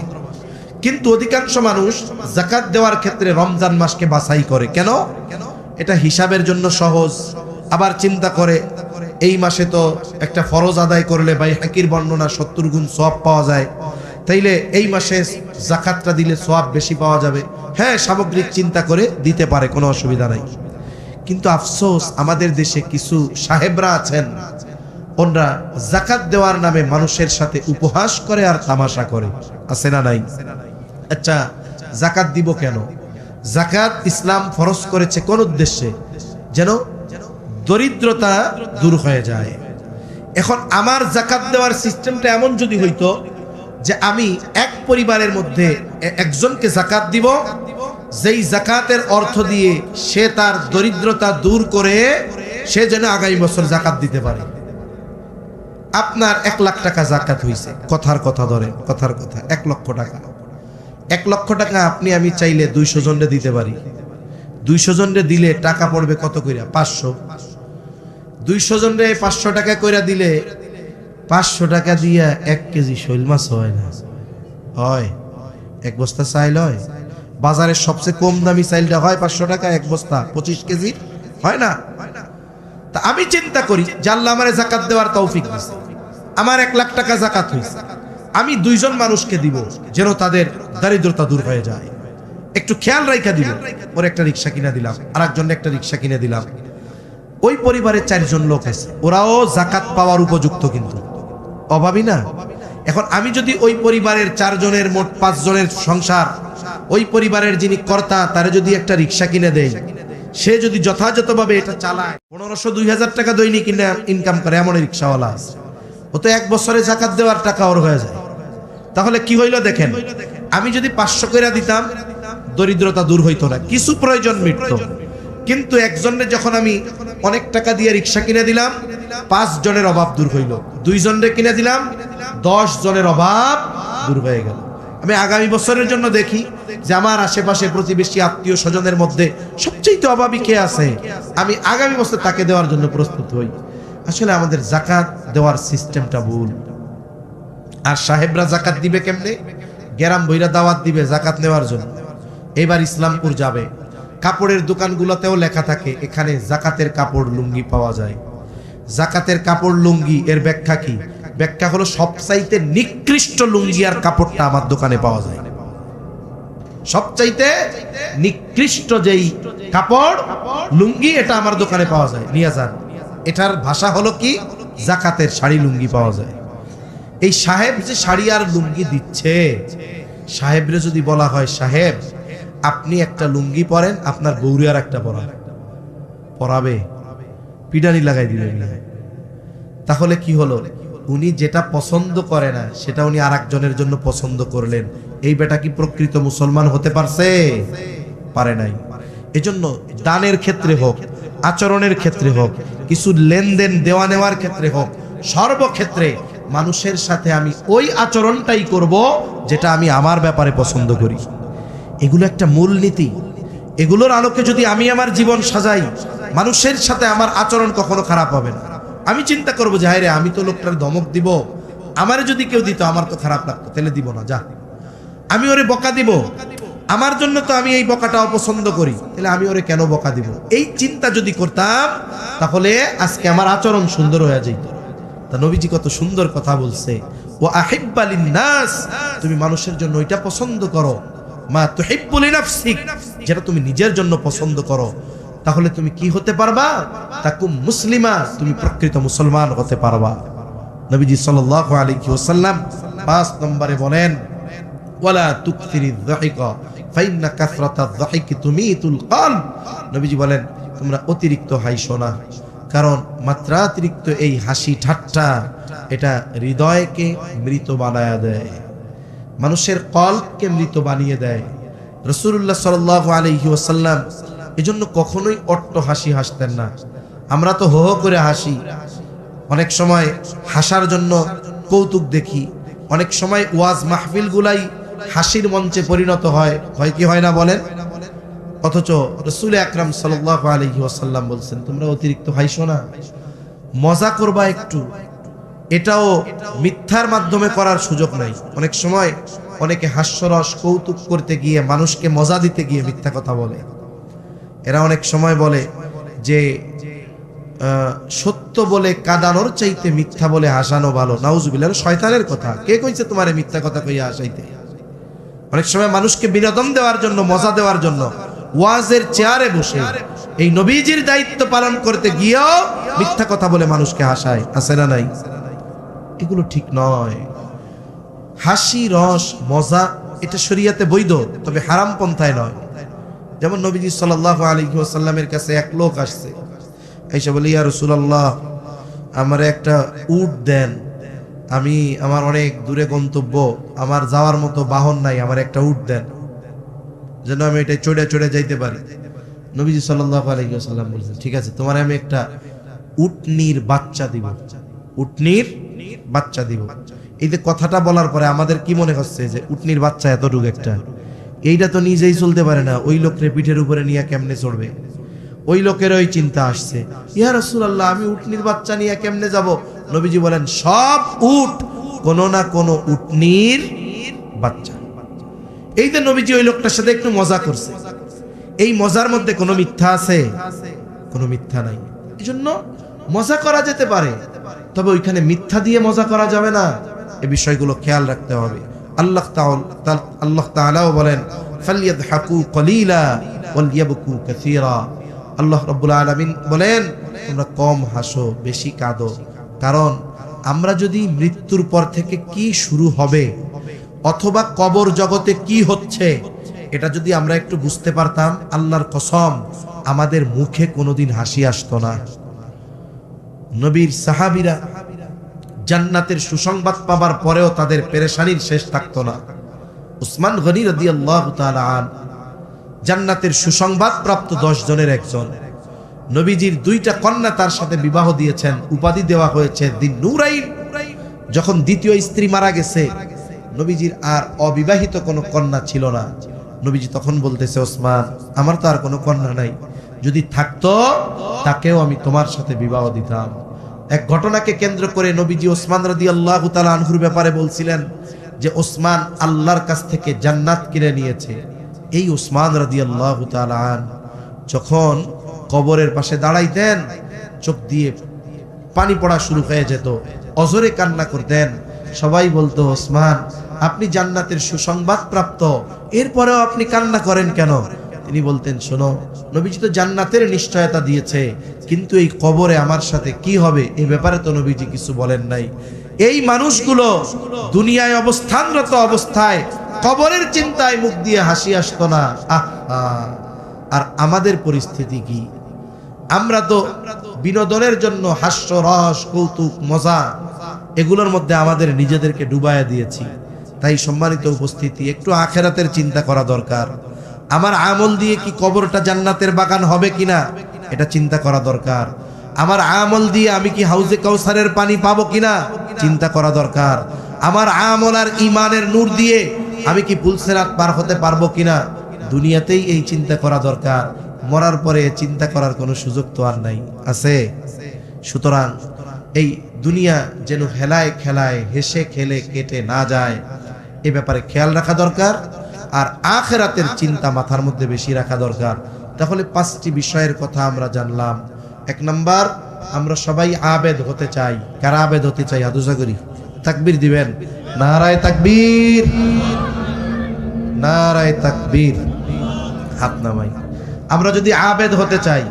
কিন্তু অধিকাংশ মানুষ যাকাত দেওয়ার ক্ষেত্রে রমজান মাসকে বাছাই করে। কেন? এটা হিসাবের জন্য সহজ। আবার চিন্তা করে এই মাসে তো একটা ফরজ আদায় করলে বাইহাকির বর্ণনা 70 গুণ সওয়াব পাওয়া যায়, তাইলে এই মাসে যাকাতটা দিলে সওয়াব বেশি পাওয়া যাবে। হ্যাঁ, সামগ্রিক চিন্তা করে দিতে পারে, কোনো অসুবিধা নাই। কিন্তু আফসোস, আমাদের দেশে কিছু সাহেবরা আছেন, ওনারা যাকাত দেওয়ার নামে মানুষের সাথে উপহাস করে আর তামাশা করে। আছে না নাই? আচ্ছা, যাকাত দিব কেন? যাকাত ইসলাম ফরজ করেছে কোন উদ্দেশ্যে? যেন দরিদ্রতা দূর হয়ে যায়। এখন আমার যাকাত দেওয়ার সিস্টেমটা এমন যদি হইতো যে আমি এক পরিবারের মধ্যে একজনকে যাকাত দিব, যেই যাকাতের অর্থ দিয়ে সে তার দরিদ্রতা দূর করে সে যেন আগামী বছর যাকাত দিতে পারে। আপনার 1 লাখ টাকা যাকাত হইছে, কথার কথা ধরে, কথার কথা 1 লক্ষ টাকা। 1 লক্ষ টাকা আপনি আমি চাইলে 200 জনরে দিতে পারি। 200 জনরে দিলে টাকা পড়বে কত কইরা? 500। 200 জনরে 500 টাকা কইরা দিলে 500 টাকা দিয়া 1 কেজি শৈল মাছ হয় না? হয়। 1 বস্তা চাইল হয়। বাজারের সবচেয়ে কম দামি চাইলটা হয় 500 টাকা, 1 বস্তা 25 কেজি হয় না? তা আমি চিন্তা করি যে আল্লাহ আমারে যাকাত দেওয়ার তৌফিক দিয়েছে, আমার 1 লাখ টাকা যাকাত হইছে, আমি 2 জন মানুষকে দিব যেন তাদের দারিদ্রতা দূর হয়ে যায়। একটু খেয়াল রাখা দিব। ওর একটা রিকশা কিনে দিলাম, আরেকজনের একটা রিকশা কিনে দিলাম। ওই পরিবারে 4 জন লোক আছে, ওরাও যাকাত পাওয়ার উপযুক্ত, কিন্তু অভাবী না। এখন আমি যদি ওই পরিবারের 4 জনের মোট 5 জনের সংসার, ওই পরিবারের যিনি কর্তা তারে যদি একটা রিকশা কিনে দেই, সে যদি যথাযথভাবে এটা চালায়, 1500-2000 টাকা দৈনিক ইনকাম করে, এমন রিকশাওয়ালা আছে, ও তো 1 বছরে যাকাত দেওয়ার টাকা ওর হয়ে যায়। তাহলে কি হইল দেখেন, আমি যদি 500 কইরা দিতাম দরিদ্রতা দূর হইতো না, কিছু প্রয়োজন মিটতো। কিন্তু একজনের যখন আমি অনেক টাকা দিয়ে রিকশা কিনে দিলাম, 5 জনের অভাব দূর হইল। 2 জনের কিনে দিলাম, 10 জনের অভাব দূর হয়ে গেল। আমি আগামী বছরের জন্য দেখি যে আমার আশেপাশে প্রতিবেশী আত্মীয় স্বজনের মধ্যে সবচেয়ে অভাবী কে আছে, আমি আগামী বছর তাকে দেওয়ার জন্য প্রস্তুত হই। আসলে আমাদের যাকাত দেওয়ার সিস্টেমটা ভুল। আর সাহেবরা যাকাত দিবে কেমনে? গ্রাম বইরা দাওয়াত দিবে যাকাত নেওয়ার জন্য। এবার ইসলামপুর যাবে, কাপড়ের দোকানগুলোতেও লেখা থাকে এখানে যাকাতের কাপড় লুঙ্গি পাওয়া যায়। জাকাতের কাপড় লুঙ্গি এর ব্যাখ্যা কি? ব্যাখ্যা হলো সবচাইতে নিকৃষ্ট লুঙ্গি আর কাপড়টা আমার দোকানে পাওয়া যায়। সবচাইতে নিকৃষ্ট যেই কাপড় লুঙ্গি এটা আমার দোকানে পাওয়া যায়, নিয়ে যান। এটার ভাষা হলো কি? জাকাতের শাড়ি লুঙ্গি পাওয়া যায়। এই সাহেব যে শাড়ি আর লুঙ্গি দিচ্ছে, সাহেবরে যদি বলা হয় সাহেব আপনি একটা লুঙ্গি পরেন, আপনার বউরে আর একটা পরাবে, পিডানি লাগাই দিবে। তাহলে কি হলো? উনি যেটা পছন্দ করে না সেটা উনি আরেকজনের জন্য পছন্দ করলেন। এই বেটা কি প্রকৃত মুসলমান হতে পারছে? পারে নাই। এজন্য দানের ক্ষেত্রে হোক, আচরণের ক্ষেত্রে হোক, কিছু লেনদেন দেওয়া নেওয়ার ক্ষেত্রে হোক, সর্বক্ষেত্রে মানুষের সাথে আমি ওই আচরণটাই করব যেটা আমি আমার ব্যাপারে পছন্দ করি। এগুলো একটা মূল নীতি। এগুলোর আলোকে যদি আমি আমার জীবন সাজাই, মানুষের সাথে আমার আচরণ কখনো খারাপ হবে না। আমি চিন্তা করবো যে হায়রে আমি তো লোকটার ধমক দিব, আমারে যদি কেউ দিত আমার তো খারাপ লাগতো, তাহলে দিব না। যা, আমি ওরে বকা দিব, আমার জন্য তো আমি এই বকাটা অপছন্দ করি, তাহলে আমি ওরে কেন বকা দিব? এই চিন্তা যদি করতাম তাহলে আজকে আমার আচরণ সুন্দর হয়ে যেত। তা নবীজি কত সুন্দর কথা বলছে, ও আহিব্বা লিন্নাস, তুমি মানুষের জন্য ওইটা পছন্দ করো, মা তুহিব্বু লিনাফসিক, যেটা তুমি নিজের জন্য পছন্দ করো। তাহলে তুমি কি হতে পারবা? তাকুম মুসলিমা, তুমি প্রকৃত মুসলমান হতে পারবা। নবীজি সাল্লাল্লাহু আলাইহি ওয়াসাল্লাম 5 নম্বরে বলেন, ওয়ালা তুকসিরিয যাহিকা ফাইন্না কাসরাতায যাহিকি তুমিতুল কলব। নবীজি বলেন তোমরা অতিরিক্ত হাসো না, কারণ মাত্রাতিরিক্ত এই হাসি ঠাট্টা এটা হৃদয়কে মৃত বানায়া দেয়, মানুষের কলবকে মৃত বানিয়ে দেয়। রাসূলুল্লাহ সাল্লাল্লাহু আলাইহি ওয়াসাল্লাম এজন্য কখনোই অট্ট হাসি হাসতেন না। আমরা তো হো হো করে হাসি, অনেক সময় হাসার জন্য কৌতুক দেখি, অনেক সময় ওয়াজ মাহফিল গুলাই হাসির মঞ্চে পরিণত হয় কি হয় না বলেন? অথচ রাসূল আকরাম সাল্লাল্লাহু আলাইহি ওয়াসাল্লাম বলছেন তোমরা অতিরিক্ত হাসো না, মজা করবা একটু। এটাও মিথ্যার মাধ্যমে করার সুযোগ নাই। অনেক সময় অনেকে হাস্যরস কৌতুক করতে গিয়ে, মানুষকে মজা দিতে গিয়ে মিথ্যা কথা বলে। এরা অনেক সময় বলে যে সত্য বলে কাঁদানোর চাইতে মিথ্যা বলে হাসানো ভালো। নাউজুবিল্লাহ, শয়তানের কথা। কে কইছে তোমারে মিথ্যা কথা কইয়া হাসাইতে? অনেক সময় মানুষকে বিনোদন দেওয়ার জন্য, মজা দেওয়ার জন্য ওয়াজের চেয়ারে বসে এই নবীজির দায়িত্ব পালন করতে গিয়েও মিথ্যা কথা বলে মানুষকে হাসায়, আছে না নাই? এগুলো ঠিক নয়। হাসি, রস, মজা এটা শরীয়তে বৈধ, তবে হারাম পন্থায় নয়। যেমন নবীজি সাল্লাল্লাহু আলাইহি ওয়াসাল্লামের কাছে এক লোক আসছে, এসে বলে ইয়া রাসূলুল্লাহ আমার একটা উট দেন, আমি আমার অনেক দূরে গন্তব্য, আমার যাওয়ার মতো বাহন নাই, আমার একটা উট দেন যেন আমি এটা চড়ে চড়ে যাইতে পারি। নবীজি সাল্লাল্লাহু আলাইহি ওয়াসাল্লাম বলেছেন ঠিক আছে, তোমার আমি একটা উটনির বাচ্চা দিব, উটনির বাচ্চা দিব। এই যে কথাটা বলার পরে আমাদের কি মনে হচ্ছে যে উটনির বাচ্চা এতটুকু একটা, এইটা তো নিজেই চলতে পারে না, ওই লোকের পিঠের উপরে নিয়ে কেমনে চড়বে? ওই লোকের ওই চিন্তা আসছে, ইয়া রাসূলুল্লাহ আমি উটনির বাচ্চা নিয়ে কেমনে যাব? নবীজি বলেন সব উট কোন না কোন উটনির বাচ্চা। এই যে নবীজি ওই লোকটার সাথে একটু মজা করছে, এই মজার মধ্যে কোনো মিথ্যা আছে? কোনো মিথ্যা নাই। এজন্য মজা করা যেতে পারে, তবে ওইখানে মিথ্যা দিয়ে মজা করা যাবে না। এই বিষয়গুলো খেয়াল রাখতে হবে। আল্লাহ তাআলাও বলেন ফালইয়াদহাকু কলিলা ওয়ালইয়াবকু কাসীরা। আল্লাহ রাব্বুল আলামিন বলেন তোমরা কম হাসো, বেশি কাঁদো। কারণ আমরা যদি মৃত্যুর পর থেকে কি শুরু হবে অথবা কবর জগতে কি হচ্ছে এটা যদি আমরা একটু বুঝতে পারতাম, আল্লাহর কসম আমাদের মুখে কোনোদিন হাসি আসতো না। নবীর সাহাবীরা জান্নাতের সুসংবাদ পাবার পরেও তাদের পেরেশানির শেষ থাকতো না। উসমান গনি রাদিয়াল্লাহু তাআলা আন জান্নাতের সুসংবাদ প্রাপ্ত 10 জনের একজন। নবীজির 2টা কন্যা তার সাথে বিবাহ দিয়েছেন, উপাধি দেওয়া হয়েছে দিন নুরাইন। যখন দ্বিতীয় স্ত্রী মারা গেছে, নবীজির আর অবিবাহিত কোনো কন্যা ছিল না। নবীজি তখন বলতেছে ওসমান আমার তো আর কোনো কন্যা নাই, যদি থাকতো তাকেও আমি তোমার সাথে বিবাহ দিতাম। এক ঘটনাকে কেন্দ্র করে নবীজি ওসমান রাদিয়াল্লাহু তাআলা আনহুর ব্যাপারে বলছিলেন যে ওসমান আল্লাহর কাছ থেকে জান্নাত কিনে নিয়েছে। এই ওসমান রাদিয়াল্লাহু তাআলা আন যখন কবরের পাশে দাঁড়াইতেন, চোখ দিয়ে পানি পড়া শুরু হয়ে যেত, অজরে কান্না করতেন। সবাই বলতো, ওসমান আপনি জান্নাতের সুসংবাদ প্রাপ্ত, এরপরেও আপনি কান্না করেন কেন? তিনি বলতেন, শোনো, নবীজি তো জান্নাতের নিশ্চয়তা দিয়েছে, কিন্তু এই কবরে আমার সাথে কি হবে এই ব্যাপারে তো নবীজি কিছু বলেন নাই। এই মানুষগুলো দুনিয়ায় অবস্থানরত অবস্থায় কবরের চিন্তায় মুখ দিয়ে হাসি আসতো না। আর আমাদের পরিস্থিতি কি? আমরা তো বিনোদনের জন্য হাস্য রস, কৌতুক, মজা এগুলোর মধ্যে আমাদের নিজেদেরকে ডুবাইয়া দিয়েছি। তাই সম্মানিত উপস্থিতি, একটু আখেরাতের চিন্তা করা দরকার। আমার আমল দিয়ে কি কবরটা জান্নাতের বাগান হবে কিনা এটা চিন্তা করা দরকার। আমার আমল দিয়ে আমি কি হাউজে কাউসারের পানি পাবো কিনা চিন্তা করা দরকার। আমার আমল আর ইমানের নূর দিয়ে আমি কি পুলসেরাত পার হতে পারবো কিনা দুনিয়াতেই এই চিন্তা করা দরকার। মরার পরে চিন্তা করার কোনো সুযোগ তো আর নাই, আছে? সুতরাং এই দুনিয়া যেন হেলায় খেলায় হেসে খেলে কেটে না যায়, এ ব্যাপারে খেয়াল রাখা দরকার। আর আখিরাতের চিন্তা মাথার মধ্যে বেশি রাখা দরকার। তাহলে 5টি বিষয়ের কথা আমরা জানলাম। 1 নাম্বার, আমরা সবাই আবেদ হতে চাই। কারা আবেদ হতে চাই? হাদুসা করি, তাকবীর দিবেন। নারায়ে তাকবীর, নারায়ে তাকবীর, হাত নামাই। আমরা যদি আবেদ হতে চাই,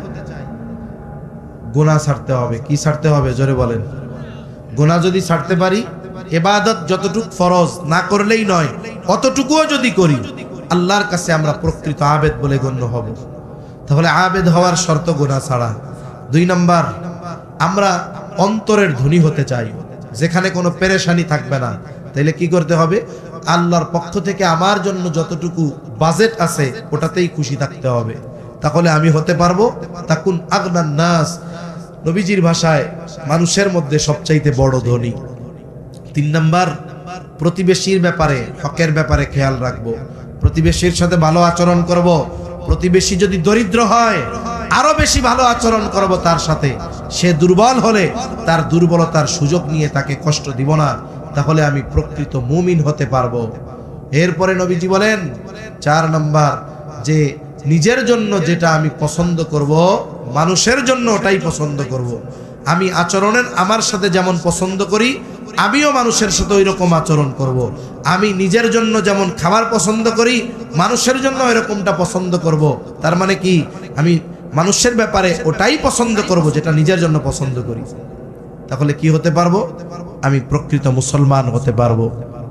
গুনাহ ছাড়তে হবে। কি ছাড়তে হবে? জোরে বলেন। গুনাহ যদি ছাড়তে পারি, ইবাদত যতটুকু ফরজ না করলেই নয়, অতটুকুও যদি করি, আল্লাহর কাছে আমরা প্রকৃত আবেদ বলে গণ্য হব। তাহলে আবেদ হওয়ার শর্ত গুনাহ ছাড়া। 2 নাম্বার, আমরা অন্তরের ধনী হতে চাই, যেখানে কোনো পেরেশানি থাকবে না। তাইলে কি করতে হবে? আল্লাহর পক্ষ থেকে আমার জন্য যতটুকু বাজেট আছে ওটাতেই খুশি থাকতে হবে। তাহলে আমি হতে পারবো তাকুন আগনান নাস, নবীজির ভাষায় মানুষের মধ্যে সবচাইতে বড় ধনী। 3 নাম্বার, প্রতিবেশীর ব্যাপারে, হকের ব্যাপারে খেয়াল রাখবো। প্রতিবেশীর সাথে ভালো আচরণ করব। প্রতিবেশী যদি দরিদ্র হয়, আরো বেশি ভালো আচরণ করব তার সাথে। সে দুর্বল হলে তার দুর্বলতার সুযোগ নিয়ে তাকে কষ্ট দিব না। তাহলে আমি প্রকৃত মুমিন হতে পারবো। এরপরে নবীজি বলেন 4 নাম্বার, যে নিজের জন্য যেটা আমি পছন্দ করব, মানুষের জন্য ওটাই পছন্দ করব। আমি আচরণের আমার সাথে যেমন পছন্দ করি, আমিও মানুষের সাথে ওই রকম আচরণ করব। আমি নিজের জন্য যেমন খাবার পছন্দ করি, মানুষের জন্য এরকমটা পছন্দ করব। তার মানে কি? আমি মানুষের ব্যাপারে ওটাই পছন্দ করব যেটা নিজের জন্য পছন্দ করি। তাহলে কি হতে পারবো? আমি প্রকৃত মুসলমান হতে পারবো।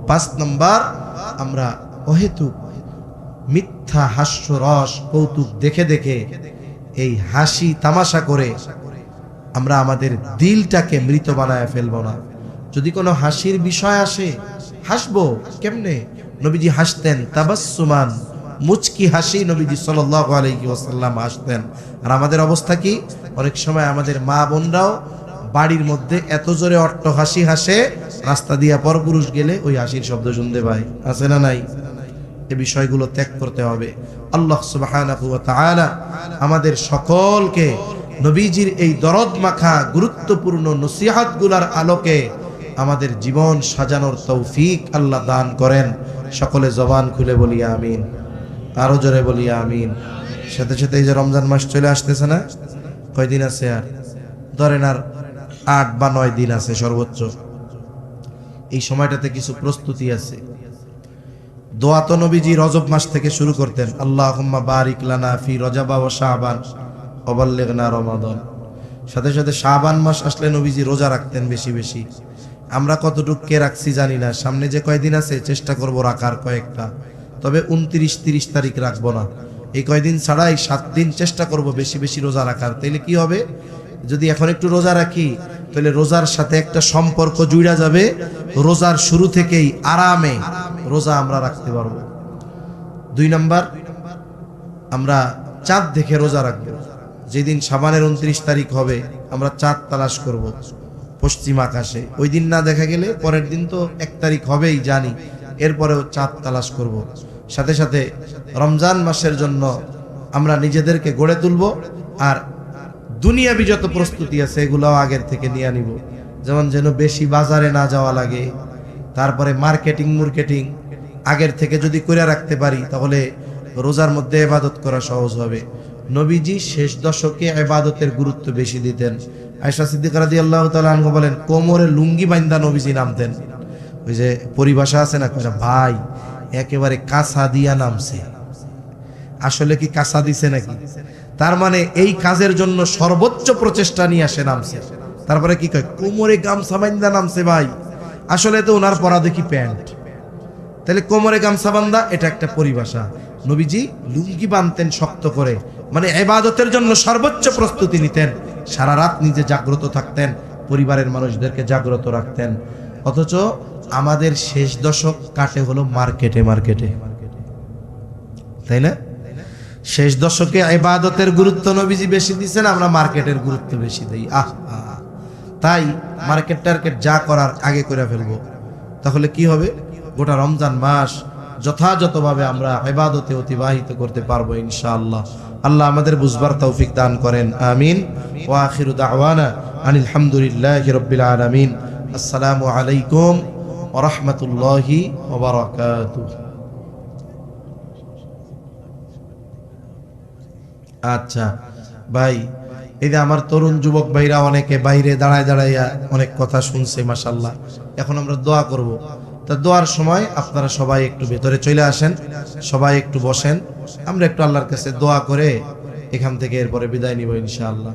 5 নাম্বার, আমরা অহেতুক মিথ্যা হাস্য রস কৌতুক দেখে দেখে এই হাসি তামাশা করে আমরা আমাদের দিলটাকে মৃত বানায় ফেলবো না। যদি কোনো হাসির বিষয় আসে, হাসবো। কেমনে? নবীজি হাসতেন তাবাসসুমান, মুচকি হাসি নবীজি সাল্লাল্লাহু আলাইহি ওয়াসাল্লাম হাসতেন। আর আমাদের অবস্থা কি? অনেক সময় আমাদের মা বোনরাও বাড়ির মধ্যে এত জোরে অট্ট হাসি হাসে, রাস্তা দিয়া পরপুরুষ গেলে ওই হাসির শব্দ শুনতে পাই। আছে না নাই? এই বিষয়গুলো ত্যাগ করতে হবে। আল্লাহ সুবহানাহু ওয়া তাআলা আমাদের সকলকে নবীজির এই দরদ মাখা গুরুত্বপূর্ণ নসিহতগুলোর আলোকে আমাদের জীবন সাজানোর তৌফিক আল্লাহ দান করেন। সকলে জবান খুলে বলি আমিন, আরো জোরে বলি আমিন। সাথে সাথে এই যে রমজান মাস চলে আসতেছে না, কয়দিন আছে? আর ধরেন আর 8 বা 9 দিন আছে সর্বোচ্চ। এই সময়টাতে কিছু প্রস্তুতি আছে। দোয়া তো নবীজি রজব মাস থেকে শুরু করতেন, আল্লাহুম্মা বারিক লানা ফি রজব ওয়া শাবান ওয়া বাল্লিগনা রমাদান। সাথে সাথে শাবান মাস আসলে নবীজি রোজা রাখতেন বেশি বেশি। আমরা কতটুকু কে রাখছি জানি না, সামনে যে কয়দিন আছে চেষ্টা করব রাখার কয়েকটা। তবে 29-30 তারিখ রাখবো না। এই কয়দিন ছাড়াই 7 দিন চেষ্টা করব বেশি বেশি রোজা রাখার। তাইলে কি হবে? যদি এখন একটু রোজা রাখি, তাহলে রোজার সাথে একটা সম্পর্ক জুড়া যাবে। রোজার শুরু থেকেই আরামে রোজা আমরা রাখতে পারবো। 2 নাম্বার, আমরা চাঁদ দেখে রোজা রাখবো। যেদিন শাবানের 29 তারিখ হবে, আমরা চাঁদ তালাশ করব পশ্চিম আকাশে। ওই দিন না দেখা গেলে পরের দিন তো 1 তারিখ হবেই জানি, এরপরেও চাঁদ তালাশ করব। সাথে সাথে রমজান মাসের জন্য আমরা নিজেদেরকে গড়ে তুলব। আর দুনিয়াবি যত প্রস্তুতি আছে এগুলোও আগের থেকে নিয়ে নিব। যেমন যেন বেশি বাজারে না যাওয়া লাগে। তারপরে মার্কেটিং আগের থেকে যদি করে রাখতে পারি, তাহলে রোজার মধ্যে ইবাদত করা সহজ হবে। নবীজি শেষ দশকে ইবাদতের গুরুত্ব বেশি দিতেন। আয়েশা সিদ্দিকা রাদিয়াল্লাহু তাআলা আনহা বলেন, কোমরে লুঙ্গি বাইন্দা নবীজি নামতেন। ওই যে পরিভাষা আছে না, কইরা ভাই একেবারে কাঁচা দিয়া নামছে। আসলে কি কাঁচা দিছে নাকি? তার মানে এই কাজের জন্য সর্বোচ্চ প্রচেষ্টা নিয়ে আসে নামছে। তারপরে কি কয়, কোমরে গামছা বান্ধা নামছে ভাই। আসলে তো ওনার পরা দেখি প্যান্ট, তাহলে কোমরে গামছা বান্ধা এটা একটা পরিভাষা। নবীজি লুঙ্গি বাঁধতেন শক্ত করে, মানে ইবাদতের জন্য সর্বোচ্চ প্রস্তুতি নিতেন। সারা রাত নিজে জাগ্রত থাকতেন, পরিবারের মানুষদেরকে জাগ্রত রাখতেন। অথচ আমাদের শেষ দশক কাটে হলো মার্কেটে মার্কেটে, তাই না? শেষ দশকে ইবাদতের গুরুত্ব নবীজি বেশি দিয়েছেন, আমরা মার্কেটের গুরুত্ব বেশি দেই। তাই মার্কেট টার্কেট যা করার আগে করে ফেলবো, তাহলে কি হবে? গোটা রমজান মাস যথাযথভাবে আমরা ইবাদতে অতিবাহিত করতে পারবো ইনশাআল্লাহ। আল্লাহ আমাদের বুঝবার তৌফিক দান করেন, আমিন। ওয়া আখিরু দাওয়ানা আনিল হামদুলিল্লাহি রাব্বিল আলামিন। আসসালামু আলাইকুম ওয়া রাহমাতুল্লাহি ওয়া বারাকাতুহু। আচ্ছা ভাই, এই যে আমার তরুণ যুবক ভাইরা অনেকে বাইরে দাঁড়ায় দাঁড়াইয়া অনেক কথা শুনছে, মাশাআল্লাহ। এখন আমরা দোয়া করব, তা দোয়ার সময় আপনারা সবাই একটু ভেতরে চলে আসেন, সবাই একটু বসেন, আমরা একটু আল্লাহর কাছে দোয়া করে এখান থেকে এরপরে বিদায় নিব ইনশাআল্লাহ।